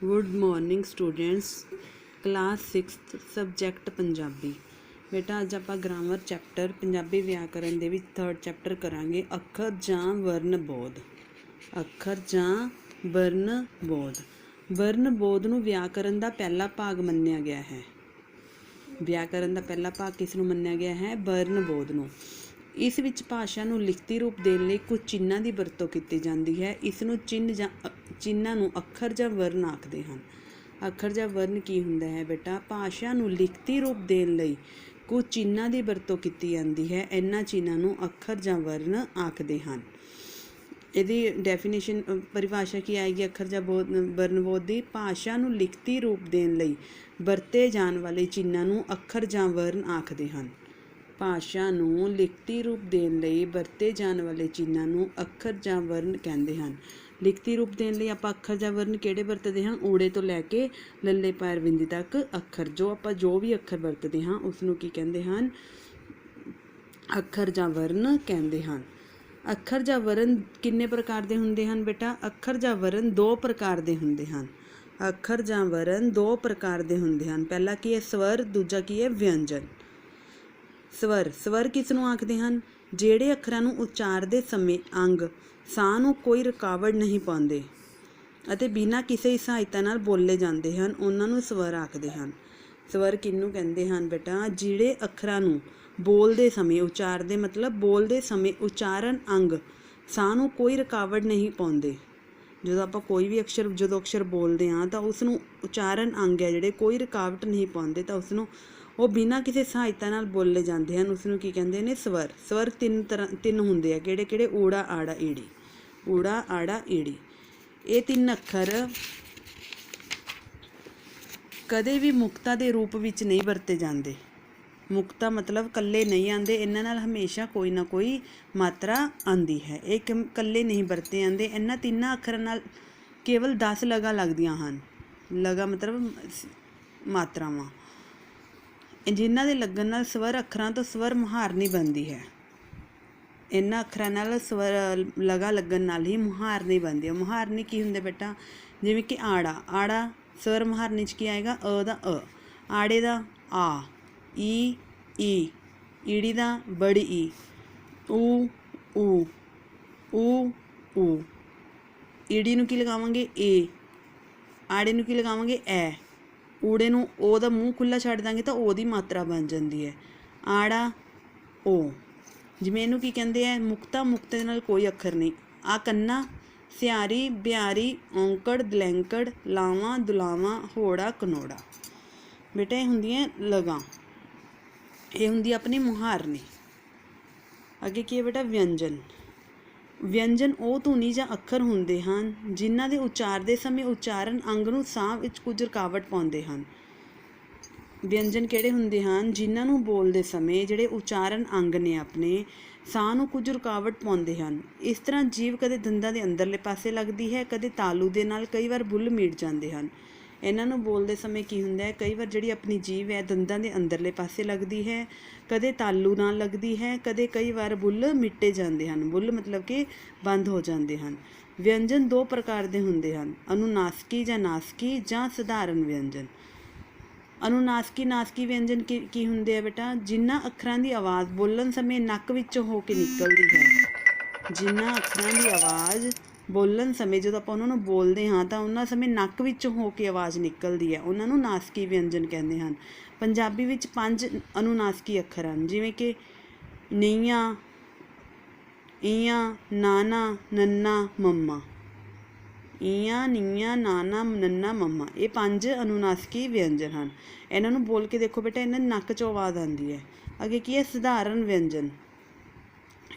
Good morning students. Class 6th subject Punjabi. बेटा अज आप grammar chapter Punjabi व्याकरण दे विच 3rd चैप्टर करांगे अखर जां वर्ण बोध। अखर जां वर्ण बोध। वर्ण बोध नूं व्याकरण दा पहला भाग मन्निया गया है। व्याकरण दा पहला भाग किस नूं मन्निया गया है? वर्ण बोध नूं। इस विच भाषा नूं लिखती रूप देण लई कुछ चिन्हां दी वरतों कीती जांदी है। इस नूं चिन्हां नूं अखर जां वर्ण आखदे हन। अखर जां वर्ण की हुंदा है बेटा? भाषा नूं लिखती रूप देण लई कुछ चिन्हां दी वरतों कीती जांदी है। इन्हां चिन्हां नूं अखर जां वर्ण आखदे हन। ਇਹਦੀ ਡੈਫੀਨੇਸ਼ਨ परिभाषा की आएगी अखर जां वर्ण बोध दी? भाषा नूं लिखती रूप देण लई ਵਰਤੇ ਜਾਣ ਵਾਲੇ चिन्हां नूं अखर जां वर्ण आखदे हन। भाषा नूं लिखती रूप देण लई ਵਰਤੇ ਜਾਣ वाले चिन्हां नूं अखर जां वर्ण कहंदे हन। लिखती रूप देण लई आपां अखर जां वर्ण किहड़े वरतदे हां? ਊੜੇ ਤੋਂ ਲੈ ਕੇ ਲੱਲੇ ਪੈਰ ਬਿੰਦੀ तक अखर जो भी अखर वरतदे हां उस नूं की कहंदे हन? अखर जां वर्ण कहंदे हन। अखर जां वर्ण किन्ने प्रकार दे हुंदे हन बेटा? अखर जां वर्ण 2 प्रकार दे हुंदे हन। अखर जां वर्ण 2 प्रकार दे हुंदे हन। पहला की है स्वर, दूजा की है व्यंजन। स्वर किस नूं आखदे हन? ਜਿਹੜੇ ਅੱਖਰਾਂ ਨੂੰ ਉਚਾਰਦੇ ਸਮੇਂ ਅੰਗ ਸਾਹ ਨੂੰ ਕੋਈ ਰੁਕਾਵਟ ਨਹੀਂ ਪਾਉਂਦੇ ਅਤੇ ਬਿਨਾਂ ਕਿਸੇ ਸਹਾਇਤਾ ਨਾਲ ਬੋਲੇ ਜਾਂਦੇ ਹਨ, ਉਹਨਾਂ ਨੂੰ ਸਵਰ ਆਖਦੇ ਹਨ। ਸਵਰ ਕਿਹਨੂੰ ਕਹਿੰਦੇ ਹਨ ਬੇਟਾ? ਜਿਹੜੇ ਅੱਖਰਾਂ ਨੂੰ ਬੋਲਦੇ ਸਮੇਂ ਉਚਾਰਦੇ ਮਤਲਬ ਬੋਲਦੇ ਸਮੇਂ ਉਚਾਰਨ ਅੰਗ ਸਾਹ ਨੂੰ ਕੋਈ ਰੁਕਾਵਟ ਨਹੀਂ ਪਾਉਂਦੇ। ਜਦੋਂ ਆਪਾਂ ਕੋਈ ਵੀ ਅਕਸ਼ਰ ਬੋਲਦੇ ਹਾਂ ਤਾਂ ਉਸ ਨੂੰ ਉਚਾਰਨ ਅੰਗ ਹੈ ਜਿਹੜੇ ਕੋਈ ਰੁਕਾਵਟ ਨਹੀਂ ਪਾਉਂਦੇ ਤਾਂ ਉਸ ਨੂੰ ਉਹ ਬਿਨਾਂ ਕਿਸੇ ਸਹਾਇਤਾ ਨਾਲ ਬੋਲੇ ਜਾਂਦੇ ਹਨ। ਉਸ ਨੂੰ ਕੀ ਕਹਿੰਦੇ ਨੇ? ਸਵਰ। ਸਵਰ ਤਿੰਨ ਹੁੰਦੇ ਆ। ਕਿਹੜੇ? ਊੜਾ, ਆੜਾ, ਈੜੀ। ਊੜਾ, ਆੜਾ, ਈੜੀ। ਇਹ 3 ਅੱਖਰ ਕਦੇ ਵੀ ਮੁਕਤਾ ਦੇ ਰੂਪ ਵਿੱਚ ਨਹੀਂ ਵਰਤੇ ਜਾਂਦੇ। ਮੁਕਤਾ ਮਤਲਬ ਕੱਲੇ ਨਹੀਂ ਆਉਂਦੇ, ਇਹਨਾਂ ਨਾਲ ਹਮੇਸ਼ਾ ਕੋਈ ਨਾ ਕੋਈ ਮਾਤਰਾ ਆਉਂਦੀ ਹੈ। ਇਹ ਕੱਲੇ ਨਹੀਂ ਵਰਤੇ ਜਾਂਦੇ। ਇਹਨਾਂ 3 ਅੱਖਰਾਂ ਨਾਲ ਕੇਵਲ 10 ਲਗਾ ਲੱਗਦੀਆਂ ਹਨ। ਲਗਾ ਮਤਲਬ ਮਾਤਰਾਵਾਂ, ਜਿਨ੍ਹਾਂ ਦੇ ਲੱਗਣ ਨਾਲ ਸਵਰ ਅੱਖਰਾਂ ਤੋਂ ਸਵਰ ਮੁਹਾਰਨੀ ਬਣਦੀ ਹੈ। ਇਹਨਾਂ ਅੱਖਰਾਂ ਨਾਲ ਸਵਰ ਲਗਾ ਲੱਗਣ ਨਾਲ ਹੀ ਮੁਹਾਰਨੀ ਬਣਦੀ ਹੈ। ਮੁਹਾਰਨੀ ਕੀ ਹੁੰਦੇ ਬੇਟਾ? ਜਿਵੇਂ ਕਿ ਆੜਾ ਸਵਰ ਮੁਹਾਰਨੀ 'ਚ ਕੀ ਆਏਗਾ? ਅ ਦਾ ਅ, ਆੜੇ ਦਾ ਆ, ਈ ਈ, ਈੜੀ ਦਾ ਬੜੀ ਈ, ਊ ਊ, ਊ ਊ। ਈੜੀ ਨੂੰ ਕੀ ਲਗਾਵਾਂਗੇ? ਏ। ਆੜੇ ਨੂੰ ਕੀ ਲਗਾਵਾਂਗੇ? ਐ। ਊੜੇ ਨੂੰ ਓ ਦਾ ਮੂੰਹ ਖੁੱਲ੍ਹਾ ਛੱਡ ਦਾਂਗੇ ਤਾਂ ਓ ਦੀ ਮਾਤਰਾ ਬਣ ਜਾਂਦੀ ਹੈ। ਆੜਾ ਓ। ਜਿਵੇਂ ਇਹਨੂੰ ਕੀ ਕਹਿੰਦੇ ਆ? ਮੁਕਤਾ ਦੇ ਨਾਲ ਕੋਈ ਅੱਖਰ ਨਹੀਂ। ਆ ਕੰਨਾ, ਸਿਆਰੀ, ਬਿਆਰੀ, ਔਂਕੜ, ਦਲੈਂਕੜ, ਲਾਵਾਂ, ਦੁਲਾਵਾਂ, ਹੋੜਾ, ਕਨੋੜਾ। ਬੇਟਾ ਇਹ ਹੁੰਦੀਆਂ ਲਗਾਂ। ਇਹ ਹੁੰਦੀ ਆਪਣੀ ਮੁਹਾਰਨੀ। ਅੱਗੇ ਕੀ ਹੈ ਬੇਟਾ? ਵਿਅੰਜਨ। ਵਿਅੰਜਨ ਉਹ ਧੁਨੀ ਜਾਂ ਅੱਖਰ ਹੁੰਦੇ ਹਨ ਜਿਨ੍ਹਾਂ ਦੇ ਉਚਾਰਦੇ ਸਮੇਂ ਉਚਾਰਨ ਅੰਗ ਨੂੰ ਸਾਹ ਵਿੱਚ ਕੁਝ ਰੁਕਾਵਟ ਪਾਉਂਦੇ ਹਨ। ਵਿਅੰਜਨ ਕਿਹੜੇ ਹੁੰਦੇ ਹਨ? ਜਿਨ੍ਹਾਂ ਨੂੰ ਬੋਲਦੇ ਸਮੇਂ ਜਿਹੜੇ ਉਚਾਰਨ ਅੰਗ ਨੇ ਆਪਣੇ ਸਾਹ ਨੂੰ ਕੁਝ ਰੁਕਾਵਟ ਪਾਉਂਦੇ ਹਨ। ਇਸ ਤਰ੍ਹਾਂ ਜੀਭ ਕਦੇ ਦੰਦਾਂ ਦੇ ਅੰਦਰਲੇ ਪਾਸੇ ਲੱਗਦੀ ਹੈ, ਕਦੇ ਤਾਲੂ ਦੇ ਨਾਲ, ਕਈ ਵਾਰ ਬੁੱਲ ਮੀਟ ਜਾਂਦੇ ਹਨ। ਇਹਨਾਂ ਨੂੰ ਬੋਲਦੇ ਸਮੇਂ ਕੀ ਹੁੰਦਾ ਹੈ? ਕਈ ਵਾਰ ਜਿਹੜੀ ਆਪਣੀ ਜੀਭ ਹੈ ਦੰਦਾਂ ਦੇ ਅੰਦਰਲੇ ਪਾਸੇ ਲੱਗਦੀ ਹੈ, ਕਦੇ ਤਾਲੂ ਨਾਲ ਲੱਗਦੀ ਹੈ, ਕਈ ਵਾਰ ਬੁੱਲ ਮਿੱਟੇ ਜਾਂਦੇ ਹਨ। ਬੁੱਲ ਮਤਲਬ ਕਿ ਬੰਦ ਹੋ ਜਾਂਦੇ ਹਨ। ਵਿਅੰਜਨ 2 ਪ੍ਰਕਾਰ ਦੇ ਹੁੰਦੇ ਹਨ, ਅਨੁਨਾਸਿਕੀ ਜਾਂ ਨਾਸਕੀ ਜਾਂ ਸਧਾਰਨ ਵਿਅੰਜਨ। ਨਾਸਕੀ ਵਿਅੰਜਨ ਕੀ ਹੁੰਦੇ ਆ ਬੇਟਾ? ਜਿਨ੍ਹਾਂ ਅੱਖਰਾਂ ਦੀ ਆਵਾਜ਼ ਬੋਲਣ ਸਮੇਂ ਨੱਕ ਵਿੱਚੋਂ ਹੋ ਕੇ ਨਿਕਲਦੀ ਹੈ। ਜਿਨ੍ਹਾਂ ਅੱਖਰਾਂ ਦੀ ਆਵਾਜ਼ ਬੋਲਣ ਸਮੇਂ ਜਦੋਂ ਆਪਾਂ ਉਹਨਾਂ ਨੂੰ ਬੋਲਦੇ ਹਾਂ ਤਾਂ ਉਹਨਾਂ ਸਮੇਂ ਨੱਕ ਵਿੱਚੋਂ ਹੋ ਕੇ ਆਵਾਜ਼ ਨਿਕਲਦੀ ਹੈ, ਉਹਨਾਂ ਨੂੰ ਨਾਸਕੀ ਵਿਅੰਜਨ ਕਹਿੰਦੇ ਹਨ। ਪੰਜਾਬੀ ਵਿੱਚ 5 ਅਨੁਨਾਸਕੀ ਅੱਖਰ ਹਨ, ਜਿਵੇਂ ਕਿ ਨੀਆਂ, ਈਆਂ, ਨਾਨਾ, ਨੰਨਾ, ਮੰਮਾ। ਈਆਂ, ਨੀਆਂ, ਨਾਨਾ, ਨੰਨਾ, ਮੰਮਾ। ਇਹ 5 ਅਨੁਨਾਸਕੀ ਵਿਅੰਜਨ ਹਨ। ਇਹਨਾਂ ਨੂੰ ਬੋਲ ਕੇ ਦੇਖੋ ਬੇਟਾ, ਇਹਨਾਂ ਨੱਕ 'ਚੋਂ ਆਵਾਜ਼ ਆਉਂਦੀ ਹੈ। ਅੱਗੇ ਕੀ ਹੈ? ਸਧਾਰਨ ਵਿਅੰਜਨ।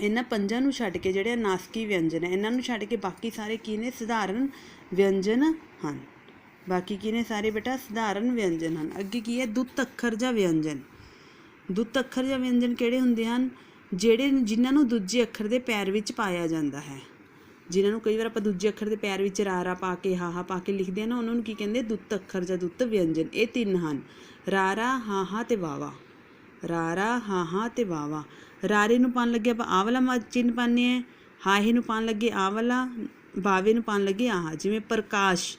ਇਹਨਾਂ 5 ਨੂੰ ਛੱਡ ਕੇ ਜਿਹੜੇ ਨਾਸਕੀ ਵਿਅੰਜਨ ਹੈ ਇਹਨਾਂ ਨੂੰ ਛੱਡ ਕੇ ਬਾਕੀ ਸਾਰੇ ਕੀ ਨੇ? ਸਧਾਰਨ ਵਿਅੰਜਨ ਹਨ। ਬਾਕੀ ਕੀ ਨੇ? ਸਾਰੇ ਬੇਟਾ ਸਧਾਰਨ ਵਿਅੰਜਨ ਹਨ। ਅੱਗੇ ਕੀ ਹੈ? ਦੁੱਤ ਅੱਖਰ ਜਾਂ ਵਿਅੰਜਨ। ਦੁੱਤ ਅੱਖਰ ਜਾਂ ਵਿਅੰਜਨ ਕਿਹੜੇ ਹੁੰਦੇ ਹਨ? ਜਿਨ੍ਹਾਂ ਨੂੰ ਦੂਜੇ ਅੱਖਰ ਦੇ ਪੈਰ ਵਿੱਚ ਪਾਇਆ ਜਾਂਦਾ ਹੈ। ਜਿਨ੍ਹਾਂ ਨੂੰ ਕਈ ਵਾਰ ਆਪਾਂ ਦੂਜੇ ਅੱਖਰ ਦੇ ਪੈਰ ਵਿੱਚ ਰਾਰਾ ਪਾ ਕੇ ਹਾਹਾ ਪਾ ਕੇ ਲਿਖਦੇ ਹਾਂ ਨਾ, ਉਹਨਾਂ ਨੂੰ ਕੀ ਕਹਿੰਦੇ? ਦੁੱਤ ਅੱਖਰ ਜਾਂ ਦੁੱਤ ਵਿਅੰਜਨ। ਇਹ 3 ਹਨ, ਰਾਰਾ, ਹਾਹਾ ਤੇ ਵਾਵਾ। ਰਾਰਾ, ਹਾਹਾ ਤੇ ਵਾਵਾ। ਰਾਰੇ ਨੂੰ ਪਾਉਣ ਲੱਗੇ ਆਪਾਂ ਆਹ ਵਾਲਾ ਚਿੰਨ੍ਹ ਪਾਉਂਦੇ ਹਾਂ, ਹਾਹੇ ਨੂੰ ਪਾਉਣ ਲੱਗੇ ਆਹ ਵਾਲਾ, ਵਾਵੇ ਨੂੰ ਪਾਉਣ ਲੱਗੇ ਆਹ। ਜਿਵੇਂ ਪ੍ਰਕਾਸ਼,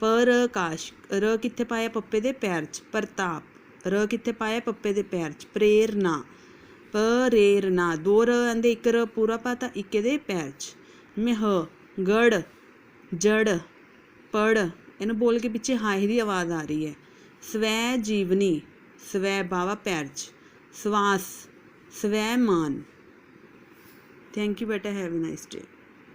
ਪ੍ਰਕਾਸ਼, ਰ ਕਿੱਥੇ ਪਾਇਆ ਪੱਪੇ ਦੇ ਪੈਰ 'ਚ, ਪ੍ਰਤਾਪ, ਰ ਕਿੱਥੇ ਪਾਇਆ ਪੱਪੇ ਦੇ ਪੈਰ 'ਚ, ਪ੍ਰੇਰਨਾ, ਪ੍ਰੇਰਨਾ, ਦੋ ਰ ਆਂਦੇ, ਇੱਕ ਰ ਪੂਰਾ ਪਾਤਾ, ਇੱਕ ਇਹਦੇ ਪੈਰ 'ਚ, ਮਿਹ, ਗੜ, ਜੜ, ਪੜ, ਇਹਨੂੰ ਬੋਲ ਕੇ ਪਿੱਛੇ ਹਾਹੀ ਦੀ ਆਵਾਜ਼ ਆ ਰਹੀ ਹੈ, ਸਵੈ ਜੀਵਨੀ, ਸਵੈ ਬਾਵਾ ਪੈਰ 'ਚ, ਸਵਾਸ, ਸਵੈਮਾਨ। ਥੈਂਕ ਯੂ ਬੇਟਾ, हैव अ नाइस डे।